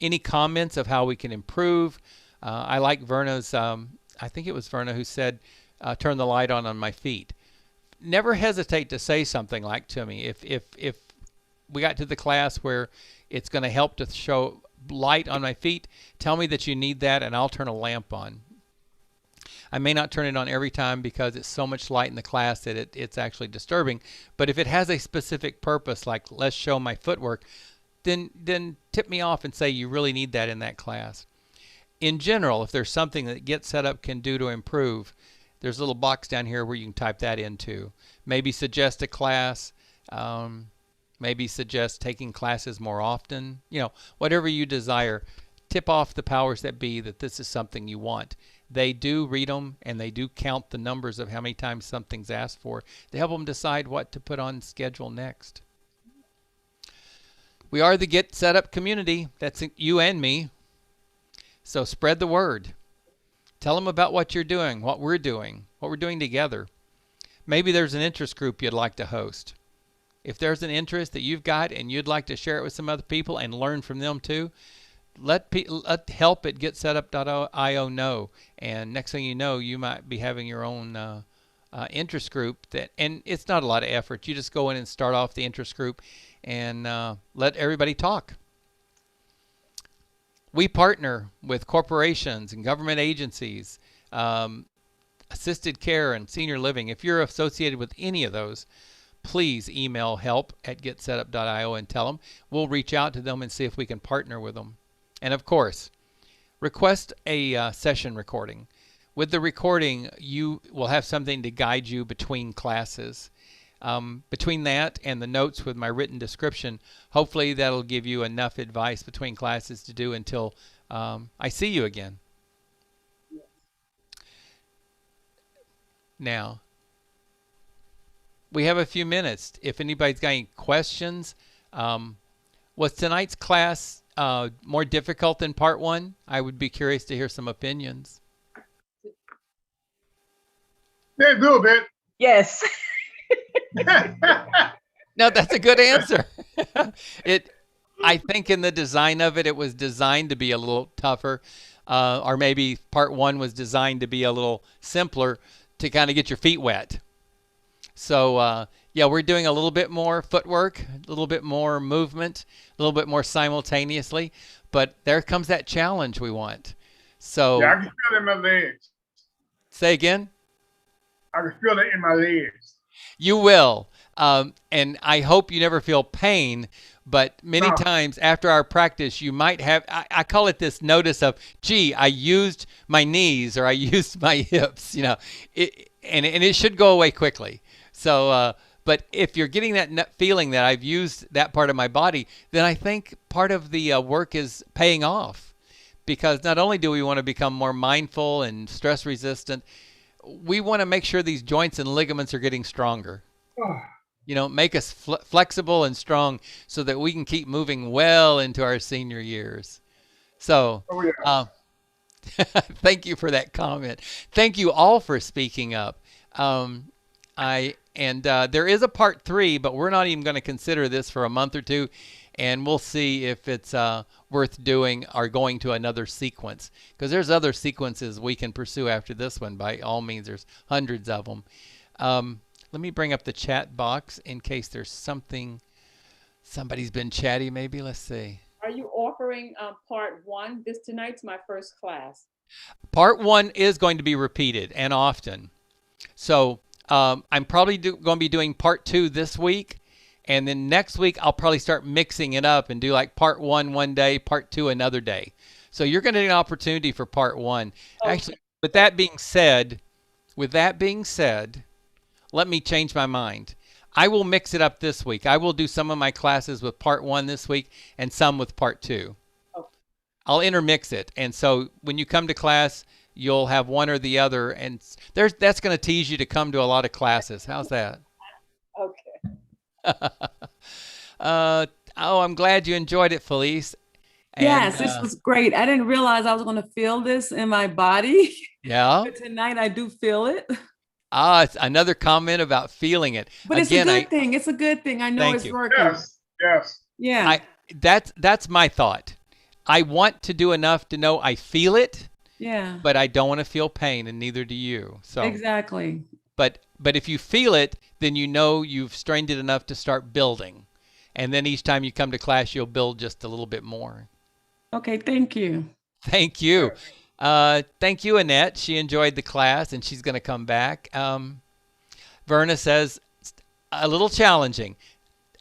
Any comments of how we can improve? I like Verna's, I think it was Verna who said, turn the light on my feet. Never hesitate to say something like to me. If we got to the class where it's going to help to show light on my feet, tell me that you need that and I'll turn a lamp on. I may not turn it on every time because it's so much light in the class that it's actually disturbing. But if it has a specific purpose, like let's show my footwork, then tip me off and say you really need that in that class. in general, if there's something that Get Set Up can do to improve, there's a little box down here where you can type that into. Maybe suggest a class, maybe suggest taking classes more often, whatever you desire. Tip off the powers that be that this is something you want. They do read them, and they do count the numbers of how many times something's asked for. They help them decide what to put on schedule next. We are the Get Set Up community. That's you and me. So spread the word. Tell them about what you're doing, what we're doing together. Maybe there's an interest group you'd like to host. If there's an interest that you've got and you'd like to share it with some other people and learn from them too, let help at getsetup.io know. And next thing you know, you might be having your own interest group and it's not a lot of effort. You just go in and start off the interest group and let everybody talk. We partner with corporations and government agencies, assisted care and senior living. If you're associated with any of those, please email help@getsetup.io and tell them. We'll reach out to them and see if we can partner with them. And of course, request a session recording. With the recording, you will have something to guide you between classes. Between that and the notes with my written description, hopefully that'll give you enough advice between classes to do until I see you again. Now, we have a few minutes. If anybody's got any questions, was tonight's class more difficult than part one? I would be curious to hear some opinions. Yeah, a little bit. Yes. No, that's a good answer. I think in the design of it, it was designed to be a little tougher, or maybe part one was designed to be a little simpler to kind of get your feet wet. So yeah, we're doing a little bit more footwork, a little bit more movement, a little bit more simultaneously, but there comes that challenge we want. So Yeah, I can feel it in my legs. Say again? I can feel it in my legs. You will. And I hope you never feel pain, but many times after our practice, you might have, I call it this notice of, gee, I used my knees or I used my hips, and it should go away quickly. So, but if you're getting that feeling that I've used that part of my body, then I think part of the work is paying off, because not only do we want to become more mindful and stress resistant, we want to make sure these joints and ligaments are getting stronger. Make us flexible and strong so that we can keep moving well into our senior years. So, thank you for that comment. Thank you all for speaking up. There is a part 3, but we're not even going to consider this for a month or two, and we'll see if it's worth doing or going to another sequence, because there's other sequences we can pursue after this one. By all means, there's hundreds of them. Let me bring up the chat box in case there's somebody's been chatty maybe. Let's see. Are you offering part 1? Tonight's my first class. Part 1 is going to be repeated and often. So I'm probably going to be doing part 2 this week. And then next week, I'll probably start mixing it up and do like part 1 one day, part 2 another day. So you're going to get an opportunity for part 1. Okay. Actually, with that being said, let me change my mind. I will mix it up this week. I will do some of my classes with part 1 this week and some with part 2. Okay. I'll intermix it. And so when you come to class, you'll have one or the other. And that's going to tease you to come to a lot of classes. How's that? Okay. I'm glad you enjoyed it, Felice. And, yes, this was great. I didn't realize I was going to feel this in my body. Yeah. But tonight I do feel it. It's another comment about feeling it. But again, it's a good thing. It's a good thing. I know it's working. Yes. Yeah. That's my thought. I want to do enough to know I feel it. Yeah. But I don't want to feel pain, and neither do you. So exactly. But if you feel it, then you know you've strained it enough to start building. And then each time you come to class, you'll build just a little bit more. Okay, thank you. Thank you. Thank you, Annette. She enjoyed the class, and she's going to come back. Verna says, a little challenging.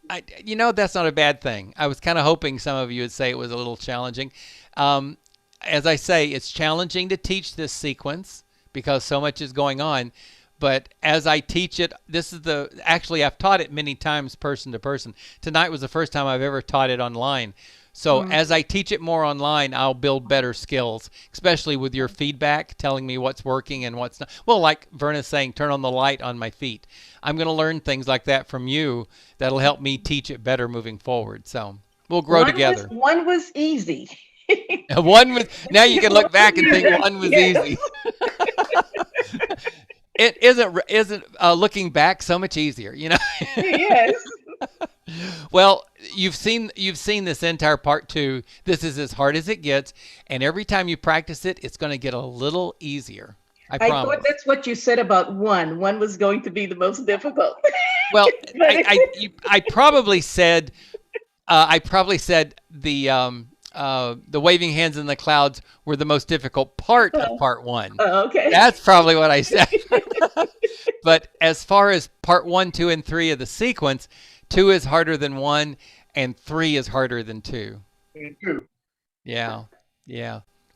That's not a bad thing. I was kind of hoping some of you would say it was a little challenging. as I say, it's challenging to teach this sequence because so much is going on. But as I teach it, actually I've taught it many times person to person. Tonight was the first time I've ever taught it online. So as I teach it more online, I'll build better skills, especially with your feedback, telling me what's working and what's not. Well, like Verna's saying, turn on the light on my feet. I'm going to learn things like that from you that'll help me teach it better moving forward. So we'll grow together. One was easy. Now you can look back and think one was easy. It isn't looking back so much easier, you know? Yes. Well, you've seen this entire part 2. This is as hard as it gets, and every time you practice it, it's going to get a little easier. I promise. Thought that's what you said about one. One was going to be the most difficult. Well, I probably said the waving hands in the clouds were the most difficult part of part 1. Oh, okay. That's probably what I said. But as far as part 1, 2, and 3 of the sequence, 2 is harder than 1, and 3 is harder than 2. And 2. Yeah.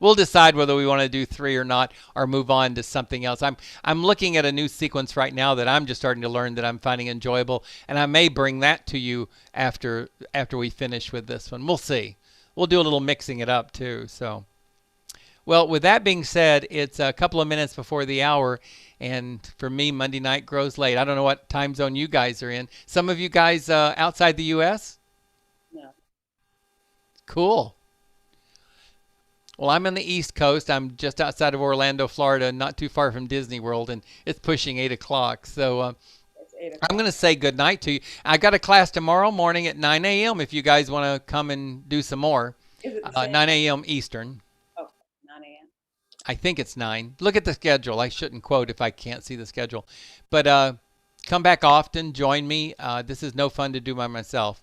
We'll decide whether we want to do 3 or not, or move on to something else. I'm looking at a new sequence right now that I'm just starting to learn that I'm finding enjoyable, and I may bring that to you after we finish with this one. We'll see. We'll do a little mixing it up too. So, well, with that being said, it's a couple of minutes before the hour, and for me, Monday night grows late. I don't know what time zone you guys are in. Some of you guys outside the U.S.? No. Cool. Well, I'm on the East Coast. I'm just outside of Orlando, Florida, not too far from Disney World, and it's pushing 8 o'clock. So I'm going to say good night to you. I got a class tomorrow morning at 9 a.m. if you guys want to come and do some more. Is it the same? 9 a.m. Eastern. Oh, 9 a.m. I think it's 9. Look at the schedule. I shouldn't quote if I can't see the schedule. But come back often. Join me. This is no fun to do by myself.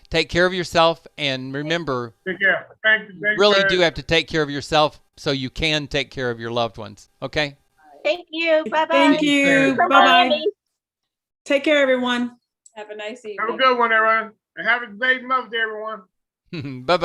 Take care of yourself, and remember, Take care. Thank you. really do have to take care of yourself so you can take care of your loved ones. Okay? Thank you. Bye-bye. Thank you. Bye-bye. Bye-bye. Take care, everyone. Have a nice evening. Have a good one, everyone. And have a great Mother's Day, everyone. Bye-bye.